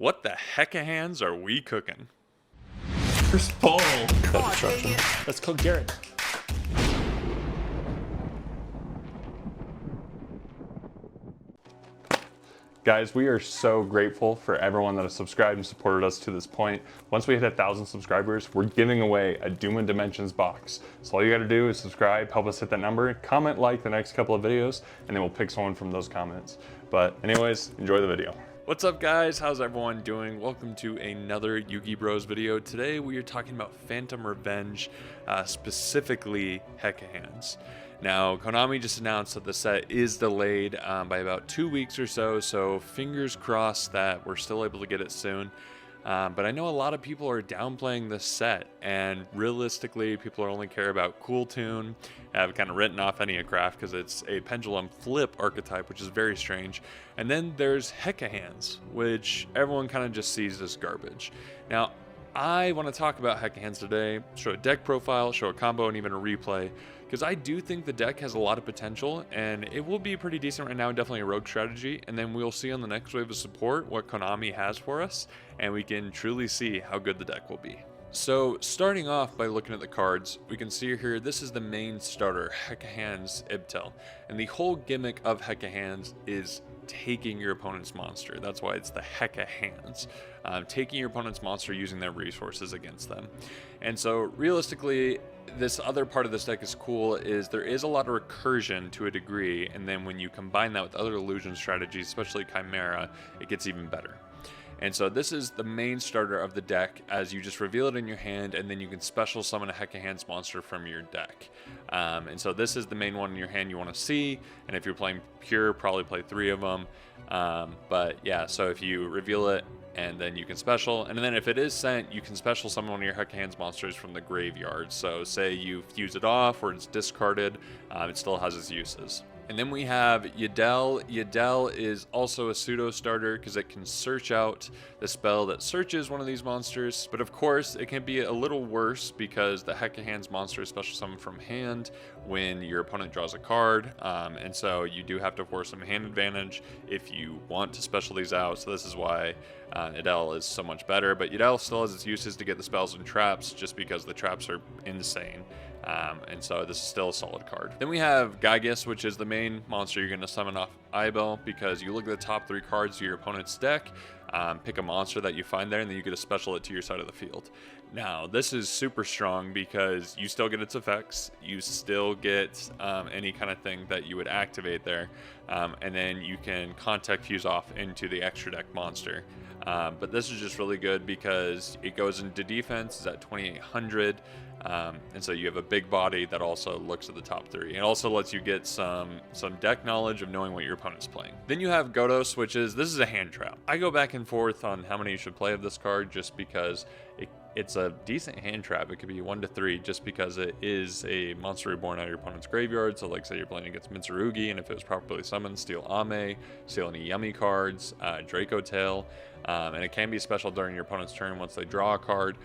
What the HecaHands are we cooking? First ball. That destruction. Let's cook Garrett. Guys, we are so grateful for everyone that has subscribed and supported us to this point. Once we hit 1,000 subscribers, we're giving away a Doom and Dimensions box. So all you gotta do is subscribe, help us hit that number, comment like the next couple of videos, and then we'll pick someone from those comments. But anyways, enjoy the video. What's up guys, how's everyone doing? Welcome to another Yugi Bros video. Today we are talking about Phantom Revenge, specifically HecaHands. Now, Konami just announced that the set is delayed by about 2 weeks or so, so fingers crossed that we're still able to get it soon. But I know a lot of people are downplaying this set, and realistically, people only care about Cool Tune. I've kind of written off HecaHands because it's a pendulum flip archetype, which is very strange. And then there's HecaHands, which everyone kind of just sees as garbage. Now, I want to talk about HecaHands today, show a deck profile, show a combo, and even a replay, because I do think the deck has a lot of potential, and it will be pretty decent right now, definitely a rogue strategy, and then we'll see on the next wave of support what Konami has for us, and we can truly see how good the deck will be. So, starting off by looking at the cards, we can see here, this is the main starter, HecaHands Ibtel, and the whole gimmick of HecaHands is taking your opponent's monster. That's why it's the HecaHands. Taking your opponent's monster using their resources against them. And so realistically, this other part of this deck is cool, is there is a lot of recursion to a degree, and then when you combine that with other illusion strategies, especially Chimera, it gets even better. And so this is the main starter of the deck, as you just reveal it in your hand, and then you can special summon a HecaHands monster from your deck. And so this is the main one in your hand you want to see, and if you're playing pure, probably play 3 of them. But yeah, so if you reveal it, and then you can special, and then if it is sent, you can special summon one of your HecaHands monsters from the graveyard. So say you fuse it off or it's discarded, it still has its uses. And then we have Yudel. Yudel is also a pseudo starter because it can search out the spell that searches one of these monsters. But of course, it can be a little worse because the HecaHands monster is special summoned from hand when your opponent draws a card. And so you do have to force some hand advantage if you want to special these out. So this is why Yudel is so much better. But Yudel still has its uses to get the spells and traps just because the traps are insane. And so this is still a solid card. Then we have Gygus, which is the main monster you're going to summon off Ibel, because you look at the top 3 cards of your opponent's deck, pick a monster that you find there, and then you get to special it to your side of the field. Now, this is super strong because you still get its effects, you still get any kind of thing that you would activate there, and then you can contact fuse off into the extra deck monster. But this is just really good because it goes into defense, it's at 2800, and so you have a big body that also looks at the top 3. It also lets you get some deck knowledge of knowing what your opponent's playing. Then you have Godos, which is, this is a hand trap. I go back and forth on how many you should play of this card just because it's a decent hand trap. It could be 1 to 3 just because it is a monster reborn out of your opponent's graveyard. So like say you're playing against Mitsurugi, and if it was properly summoned, steal Ame, steal any yummy cards, Draco Tail, and it can be special during your opponent's turn once they draw a card.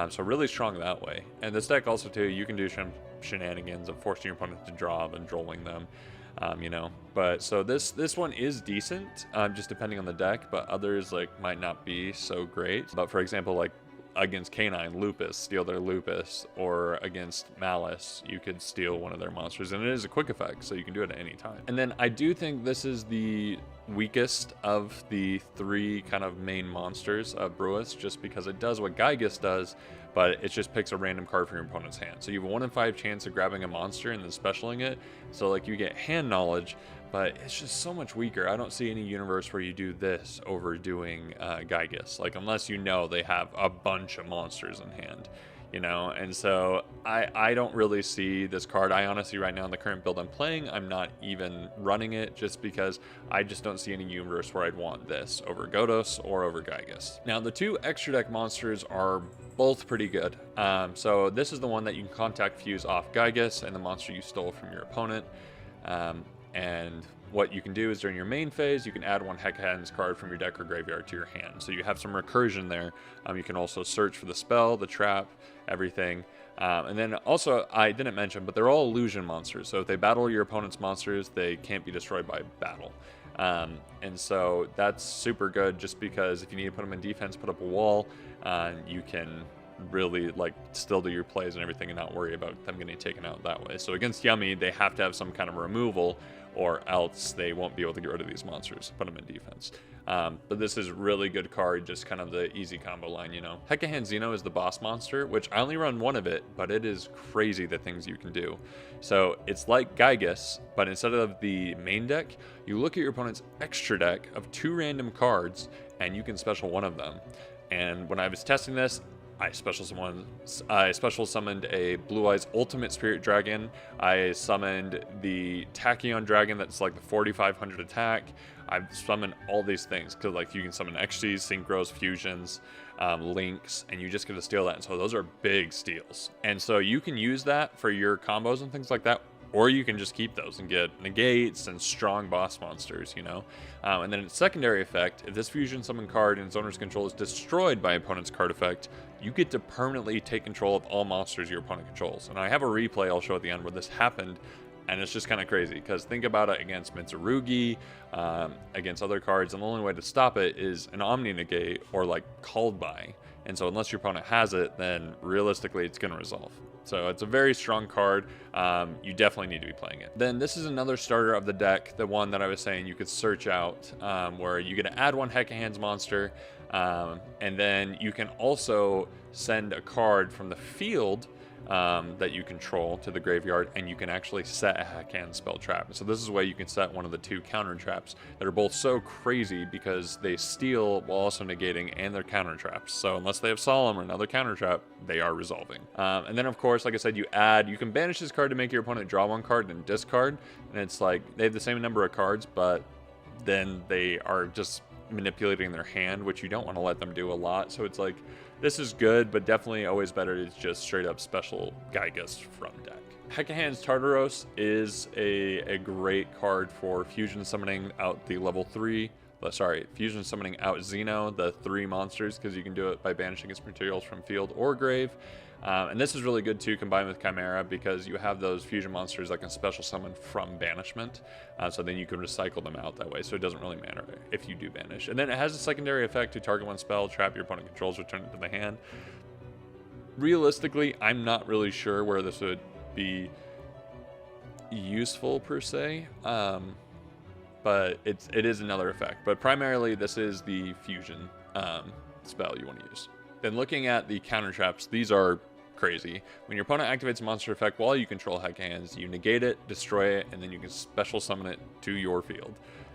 So really strong that way. And this deck also too, you can do shenanigans of forcing your opponent to draw and drolling them. You know, but so this one is decent, just depending on the deck, but others like might not be so great. But for example, like against Canine, Lupus, steal their Lupus, or against Malice, you could steal one of their monsters, and it is a quick effect, so you can do it at any time. And then I do think this is the weakest of the 3 kind of main monsters of Brewis, just because it does what Gygus does, but it just picks a random card from your opponent's hand. So you have a 1 in 5 chance of grabbing a monster and then specialing it, so like you get hand knowledge, but it's just so much weaker. I don't see any universe where you do this over doing Gygus, like unless you know they have a bunch of monsters in hand, you know. And so I don't really see this card. I honestly, right now in the current build I'm playing, I'm not even running it just because I just don't see any universe where I'd want this over Godos or over Gygus. Now the 2 extra deck monsters are both pretty good. So this is the one that you can contact fuse off Gygus and the monster you stole from your opponent. And what you can do is during your main phase, you can add 1 HecaHands card from your deck or graveyard to your hand. So you have some recursion there. You can also search for the spell, the trap, everything. And then also, I didn't mention, but they're all illusion monsters. So if they battle your opponent's monsters, they can't be destroyed by battle. And so that's super good, just because if you need to put them in defense, put up a wall, you can really like still do your plays and everything and not worry about them getting taken out that way. So against Yummy, they have to have some kind of removal, or else they won't be able to get rid of these monsters, put them in defense. But this is really good card, just kind of the easy combo line, you know. HecaHand Xeno is the boss monster, which I only run one of it, but it is crazy the things you can do. So it's like Gygus, but instead of the main deck, you look at your opponent's extra deck of 2 random cards, and you can special one of them. And when I was testing this, I special summoned a Blue Eyes Ultimate Spirit Dragon. I summoned the Tachyon Dragon that's like the 4500 attack. I've summoned all these things because like you can summon XGs, Synchros, Fusions, Links, and you just get to steal that. And so those are big steals. And so you can use that for your combos and things like that, or you can just keep those and get negates and strong boss monsters, you know? And then its secondary effect, if this fusion summon card in its owner's control is destroyed by opponent's card effect, you get to permanently take control of all monsters your opponent controls. And I have a replay I'll show at the end where this happened, and it's just kind of crazy, because think about it against Mitsurugi, against other cards, and the only way to stop it is an Omni Negate or like Called By. And so unless your opponent has it, then realistically it's going to resolve. So it's a very strong card. You definitely need to be playing it. Then this is another starter of the deck, the one that I was saying you could search out, where you get to add 1 HecaHands monster, and then you can also send a card from the field that you control to the graveyard, and you can actually set a Hecahand spell trap. So this is where you can set one of the 2 counter traps that are both so crazy because they steal while also negating, and they're counter traps. So unless they have Solemn or another counter trap, they are resolving. And then of course, like I said, you can banish this card to make your opponent draw 1 card and discard. And it's like they have the same number of cards, but then they are just manipulating their hand, which you don't want to let them do a lot. So it's like, this is good, but definitely always better to just straight up special Gygus from deck. HecaHands Tartaros is a great card for fusion summoning out the level 3. Fusion summoning out Xeno, the 3 monsters, because you can do it by banishing its materials from field or grave. And this is really good too, combined with Chimera, because you have those fusion monsters that can special summon from banishment. So then you can recycle them out that way, so it doesn't really matter if you do banish. And then it has a secondary effect to target 1 spell, trap your opponent controls, return it to the hand. Realistically, I'm not really sure where this would be useful per se. But it is another effect. But primarily, this is the fusion spell you want to use. Then looking at the counter traps, these are crazy. When your opponent activates a monster effect while you control HecaHands, you negate it, destroy it, and then you can special summon it to your field.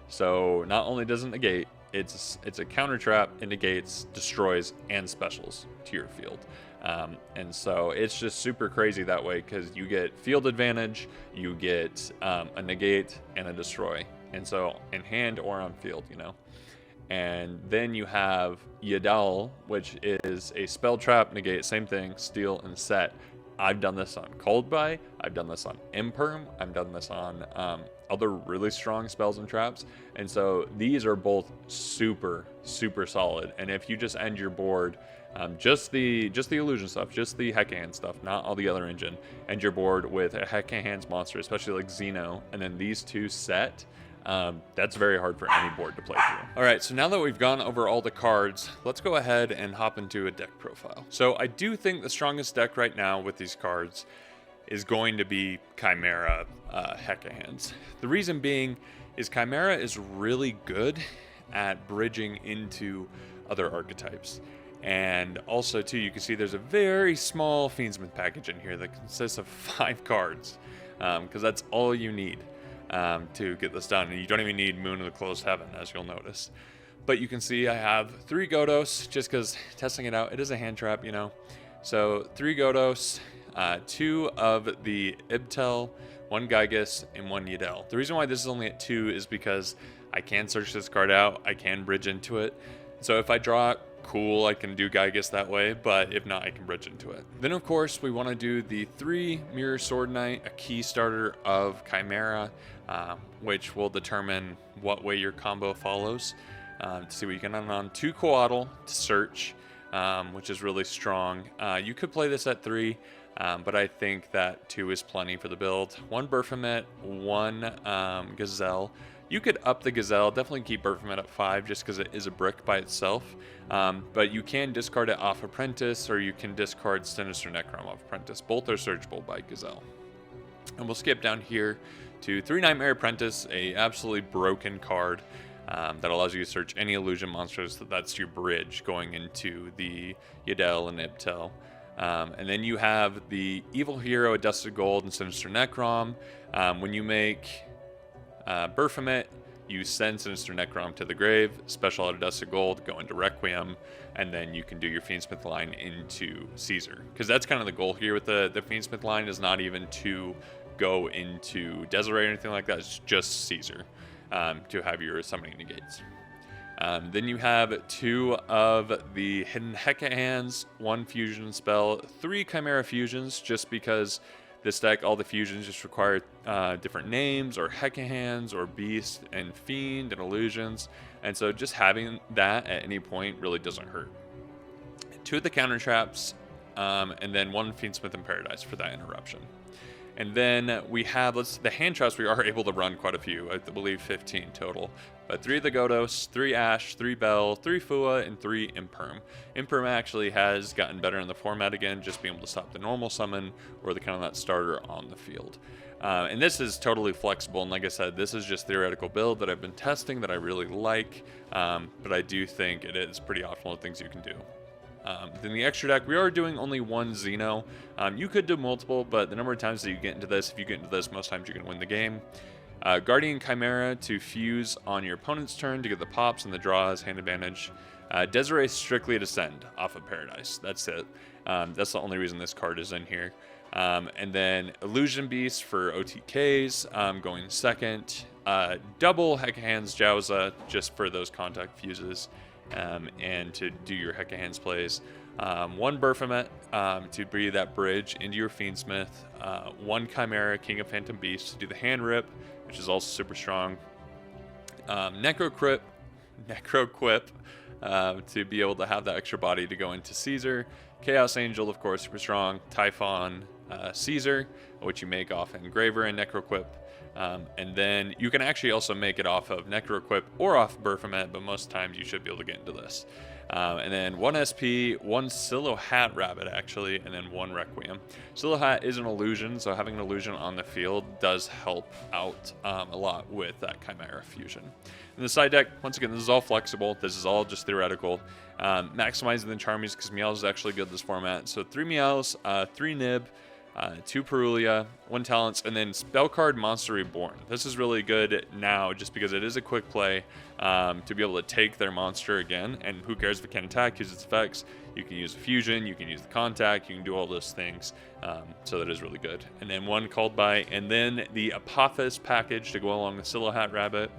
So not only does it negate, it's a counter trap, it negates, destroys, and specials to your field. And so it's just super crazy that way, because you get field advantage, you get a negate, and a destroy. And so in hand or on field, you know. And then you have Yugioh, which is a spell trap, negate, same thing, steal, and set. I've done this on Cold By, I've done this on Imperm, I've done this on other really strong spells and traps. And so these are both super, super solid. And if you just end your board, just the illusion stuff, just the HecaHand stuff, not all the other engine, end your board with a HecaHands monster, especially like Xeno, and then these 2 set, that's very hard for any board to play through. All right, so now that we've gone over all the cards, let's go ahead and hop into a deck profile. So I do think the strongest deck right now with these cards is going to be Chimera HecaHands. The reason being is Chimera is really good at bridging into other archetypes. And also too, you can see there's a very small Fiendsmith package in here that consists of 5 cards, because that's all you need to get this done. And you don't even need Moon of the Closed Heaven, as you'll notice. But you can see I have 3 Godos, just because testing it out, it is a hand trap, you know. So 3 Godos, 2 of the Ibtel, 1 Gygus, and 1 Yudel. The reason why this is only at 2 is because I can search this card out, I can bridge into it. So if I draw it, cool, I can do Gygus that way, but if not, I can bridge into it. Then of course, we want to do the 3 Mirror Sword Knight, a key starter of Chimera, which will determine what way your combo follows. To see what you can run on 2 Coatl to search, which is really strong. You could play this at 3, but I think that 2 is plenty for the build. 1 Baphomet, 1 Gazelle, You could up the Gazelle, definitely keep Baphomet at 5 just because it is a brick by itself. But you can discard it off Apprentice, or you can discard Sinister Necrom off Apprentice. Both are searchable by Gazelle. And we'll skip down here to 3 Nightmare Apprentice, a absolutely broken card that allows you to search any illusion monsters. That's your bridge going into the Yadel and Ibtel. And then you have the Evil Hero, Dusted Gold, and Sinister Necrom. When you make Baphomet, you send Sinister Necrom to the grave, special out of Dusted Gold, go into Requiem, and then you can do your Fiendsmith line into Caesar. Because that's kind of the goal here with the Fiendsmith line, is not even to go into Desiree or anything like that. It's just Caesar to have your summoning negates. Then you have 2 of the hidden HecaHands, 1 fusion spell, 3 Chimera fusions, just because this deck, all the fusions just require different names, or HecaHands, or Beast, and Fiend, and Illusions. And so just having that at any point really doesn't hurt. 2 of the counter traps, and then 1 Fiendsmith in Paradise for that interruption. And then we have, the hand traps, we are able to run quite a few, I believe 15 total. But 3 of the Godos, 3 Ash, 3 Bell, 3 Fua, and 3 Imperm. Imperm actually has gotten better in the format again, just being able to stop the normal summon, or the kind of that starter on the field. And this is totally flexible, and like I said, this is just theoretical build that I've been testing that I really like, but I do think it is pretty optimal things you can do. Then the extra deck, we are doing only 1 Xeno. You could do multiple, but the number of times that you get into this, if you get into this, most times you're going to win the game. Guardian Chimera to fuse on your opponent's turn to get the pops and the draws, hand advantage. Desiree strictly to send off of Paradise. That's it. That's the only reason this card is in here. And then Illusion Beast for OTKs, going second. Double HecaHands Jowza just for those contact fuses. And to do your HecaHands plays. 1 Baphomet to be that bridge into your Fiendsmith. 1 Chimera, King of Phantom Beasts, to do the hand rip, which is also super strong. Necroquip to be able to have that extra body to go into Caesar. Chaos Angel, of course, super strong. Typhon, Caesar, which you make off Engraver and Necroquip. And then you can actually also make it off of Necroquip or off Baphomet, but most times you should be able to get into this. And then 1 SP, 1 Silo Hat Rabbit actually, and then 1 Requiem. Silo Hat is an illusion, so having an illusion on the field does help out a lot with that Chimera fusion. In the side deck, once again, this is all flexible. This is all just theoretical. Maximizing the Charmies, because Meows is actually good this format. So 3 Meows, 3 Nib, 2 Perulia, 1 Talents, and then spell card Monster Reborn. This is really good now just because it is a quick play to be able to take their monster again, and who cares if it can attack, use its effects. You can use a fusion, you can use the contact, you can do all those things, so that is really good. And then 1 Called By, and then the Apophis package to go along with Silo Hat Rabbit.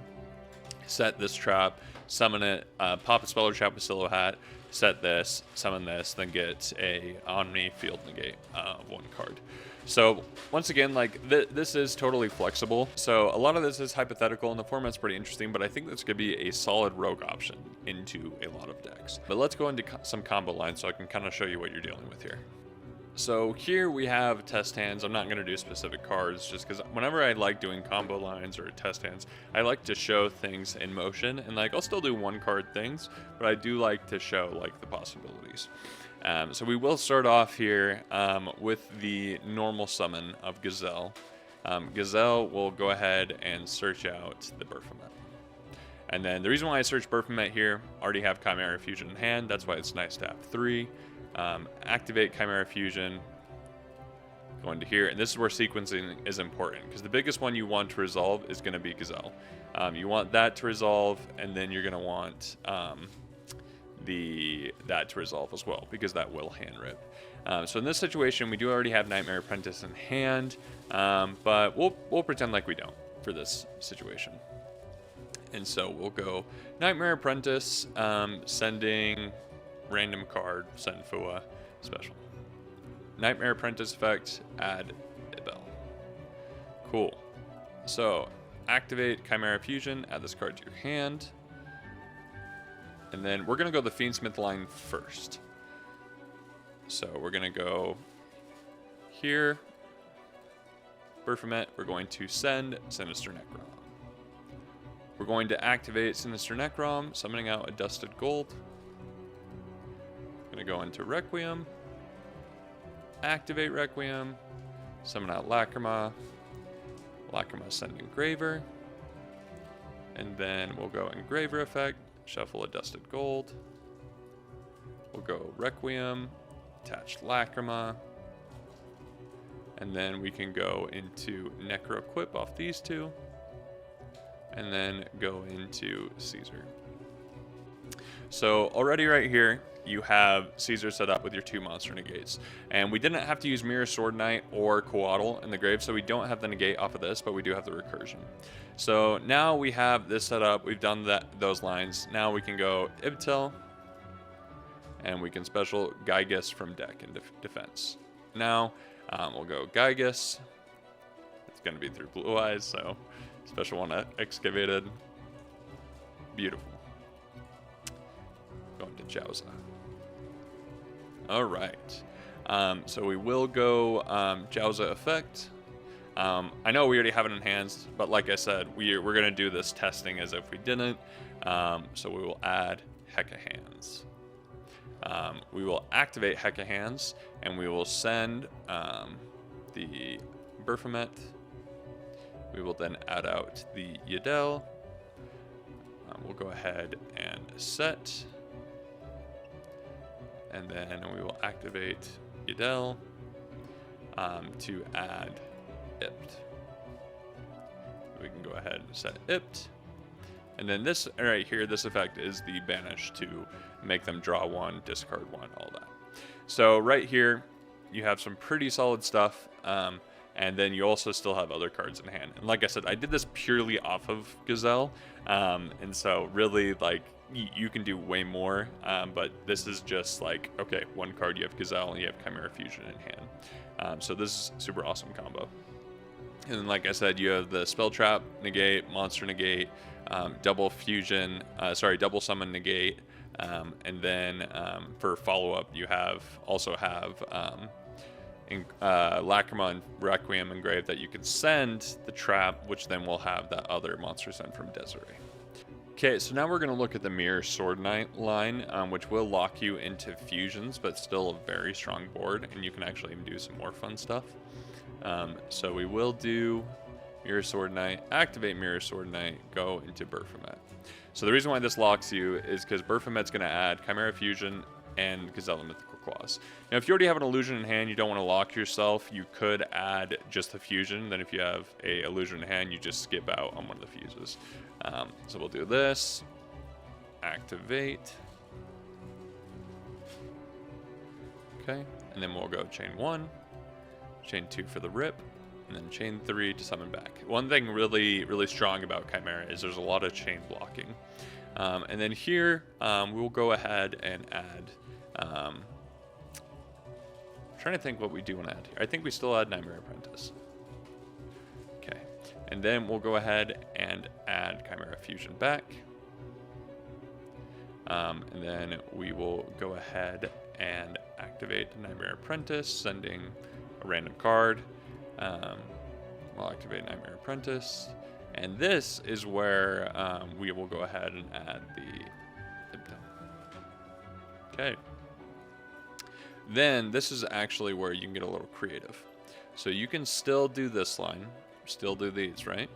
Set this trap, summon it, pop a Speller Trap with Silo Hat, set this, summon this, then get a Omni Field Negate of 1 card. So once again, like this is totally flexible. So a lot of this is hypothetical, and the format's pretty interesting, but I think this could be a solid rogue option into a lot of decks. But let's go into some combo lines so I can kind of show you what you're dealing with here. So here we have test hands. I'm not going to do specific cards just because whenever I like doing combo lines or test hands, I like to show things in motion, and like I'll still do 1 card things, but I do like to show like the possibilities. So we will start off here with the normal summon of Gazelle. Gazelle will go ahead and search out the Baphomet. And then the reason why I search Baphomet here, already have Chimera Fusion in hand. That's why it's nice to have 3. Activate Chimera Fusion, go into here, and this is where sequencing is important, because the biggest one you want to resolve is going to be Gazelle. You want that to resolve, and then you're going to want that to resolve as well, because that will hand rip. So in this situation, we do already have Nightmare Apprentice in hand, but we'll pretend like we don't for this situation. And so we'll go Nightmare Apprentice, sending random card, send Fua, special. Nightmare Apprentice effect, add Ibel. Cool. So activate Chimera Fusion, add this card to your hand. And then we're going to go the Fiendsmith line first. So we're going to go here. Baphomet, we're going to send Sinister Necrom. We're going to activate Sinister Necrom, summoning out a Dusted Gold. Going to go into Requiem, activate Requiem, summon out Lacrima, Lacrima send Engraver, and then we'll go Engraver effect, shuffle a Dusted Gold. We'll go Requiem, attach Lacrima, and then we can go into Necroequip off these two, and then go into Caesar. So already right here, you have Caesar set up with your 2 monster negates. And we didn't have to use Mirror Sword Knight or Coatl in the grave, so we don't have the negate off of this, but we do have the recursion. So now we have this set up, we've done those lines. Now we can go Ibtil, and we can special Gygus from deck and defense. Now we'll go Gygus. It's going to be through Blue Eyes, so special one excavated. Beautiful. Going to Jowza. All right. So we will go Jowza effect. I know we already have it in hands, but like I said, we're going to do this testing as if we didn't. So we will add HecaHands. We will activate HecaHands, and we will send the Baphomet. We will then add out the Yadel. We'll go ahead and set. And then we will activate Yadel to add Ipt. We can go ahead and set Ipt. And then this right here, this effect is the banish to make them draw 1, discard 1, all that. So right here, you have some pretty solid stuff. And then you also still have other cards in hand. And like I said, I did this purely off of Gazelle. And so really, like, you can do way more. But this is just like, okay, 1 card, you have Gazelle, and you have Chimera Fusion in hand. So this is super awesome combo. And then, like I said, you have the Spell Trap negate, Monster negate, double fusion, double summon negate. And then for follow-up, you also have Lacrima and Requiem engraved that you can send the trap, which then will have that other monster sent from Desiree. Okay, so now we're going to look at the Mirror Sword Knight line, which will lock you into fusions, but still a very strong board, and you can actually even do some more fun stuff. So we will do Mirror Sword Knight, activate Mirror Sword Knight, go into Baphomet. So the reason why this locks you is because Baphomet's going to add Chimera Fusion and Gazelle Mythical Claws. Now, if you already have an illusion in hand, you don't want to lock yourself, you could add just the fusion. Then if you have a illusion in hand, you just skip out on one of the fuses. So we'll do this, activate. Okay, and then we'll go chain 1, chain 2 for the rip, and then chain 3 to summon back. One thing really, really strong about Chimera is there's a lot of chain blocking. And then here, we'll go ahead and add, I'm trying to think what we do want to add here. I think we still add Nightmare Apprentice. Okay, and then we'll go ahead and add Chimera Fusion back. And then we will go ahead and activate Nightmare Apprentice, sending a random card. We'll activate Nightmare Apprentice. And this is where we will go ahead and add the Ibtel. Okay. Then this is actually where you can get a little creative. So you can still do this line, still do these, right?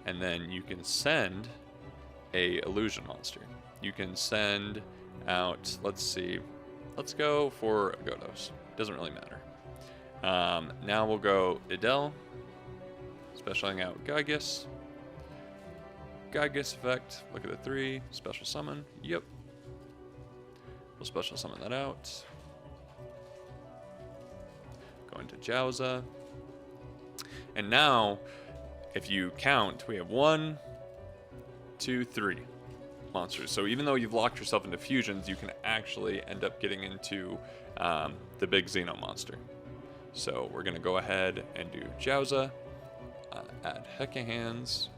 And then you can send a illusion monster. You can send out, let's see, let's go for Godos. Doesn't really matter. Now we'll go Idel, specialing out Gygus. Gygus effect, look at the 3, special summon, yep. We'll special summon that out. Go into Jowza. And now, if you count, we have 1, 2, 3 monsters. So even though you've locked yourself into fusions, you can actually end up getting into the big Xeno monster. So we're going to go ahead and do Jowza, add HecaHands,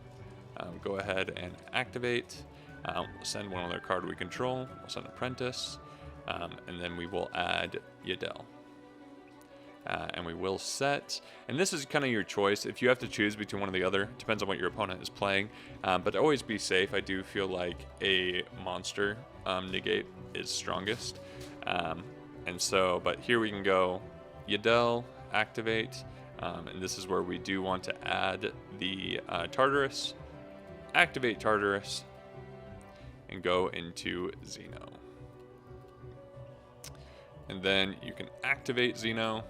go ahead and activate, we'll send one other card we control, we'll send Apprentice, and then we will add Yadel. and we will set. And this is kind of your choice. If you have to choose between one or the other, depends on what your opponent is playing. But always be safe. I do feel like a monster negate is strongest. And so, but here we can go Yudel, activate. And this is where we do want to add the Tartarus, activate Tartarus, and go into Xeno. And then you can activate Xeno.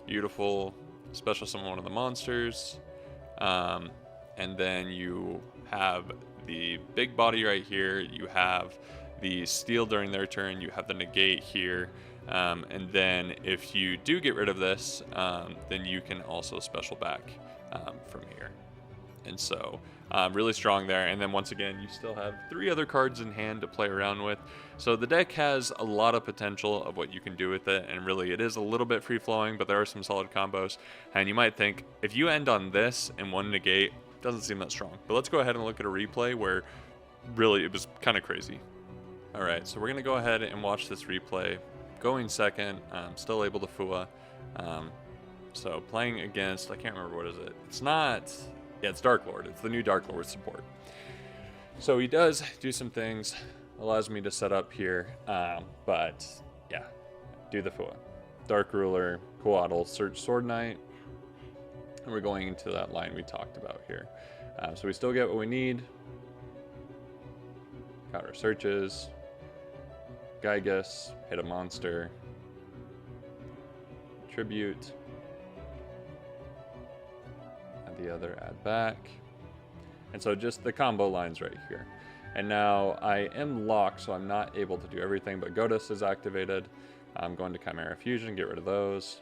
Beautiful. Special summon one of the monsters. And then you have the big body right here. You have the steal during their turn. You have the negate here. And then if you do get rid of this, then you can also special back from here. And so really strong there. And then once again, you still have 3 other cards in hand to play around with. So the deck has a lot of potential of what you can do with it. And really, it is a little bit free-flowing, but there are some solid combos. And you might think, if you end on this and 1 negate, doesn't seem that strong. But let's go ahead and look at a replay where really it was kind of crazy. All right, so we're going to go ahead and watch this replay. Going second, still able to Fua. So playing against, I can't remember, what is it? It's not... Yeah, it's Dark Lord. It's the new Dark Lord support. So he does do some things, allows me to set up here, but yeah, do the Fua. Dark Ruler, Coatl, search Sword Knight, and we're going into that line we talked about here. So we still get what we need. Got our searches, Gygus, hit a monster, Tribute, the other add back. And so just the combo lines right here. And now I am locked, so I'm not able to do everything, but Godus is activated. I'm going to Chimera Fusion, get rid of those.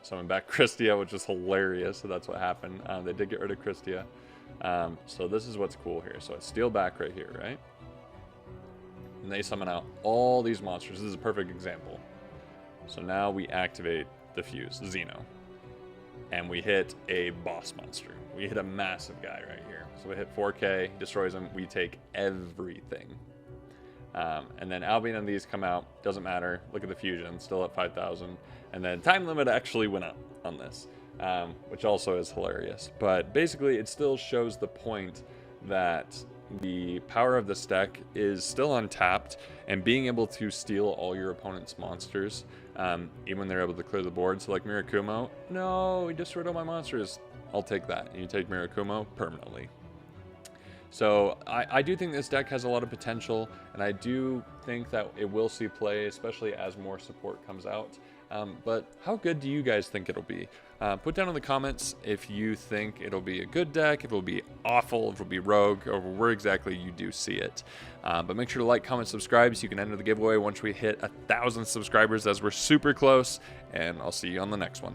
Summon back Christia, which is hilarious, so that's what happened. They did get rid of Christia. So this is what's cool here. So I steal back right here, right? And they summon out all these monsters. This is a perfect example. So now we activate the Fuse, Xeno. And we hit a boss monster. We hit a massive guy right here. So we hit 4K, destroys him, we take everything. And then Albion and these come out, doesn't matter. Look at the fusion, still at 5,000. And then time limit actually went up on this, which also is hilarious. But basically it still shows the point that the power of this deck is still untapped, and being able to steal all your opponent's monsters, even when they're able to clear the board. So like Mirakumo, no, he destroyed all my monsters. I'll take that. And you take Mirakumo permanently. So I do think this deck has a lot of potential, and I do think that it will see play, especially as more support comes out. But how good do you guys think it'll be? Put down in the comments if you think it'll be a good deck, if it'll be awful, if it'll be rogue, or where exactly you do see it. But make sure to like, comment, subscribe so you can enter the giveaway once we hit 1,000 subscribers, as we're super close, and I'll see you on the next one.